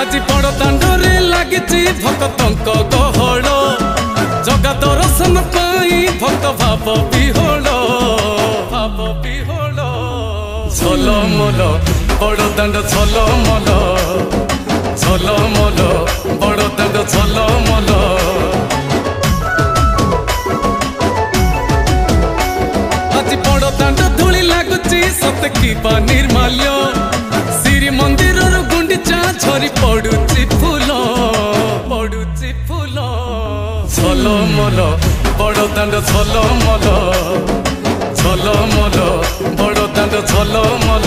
আজি बड़ दांडरे लागिची भक्तंक गहळ जगा दर्शन पाई भक्त भाव विहोल झलमल बड़ दांड झलमल झलमल बड़ दांड झलमल আজি बड़ दांड धूली लागुची सत की निर्माल्य श्री मंदिर गुंडीचा झरी पड़ुची फूल झलमल बड़ दांड झलमल झलमल बड़ दांड झलमल।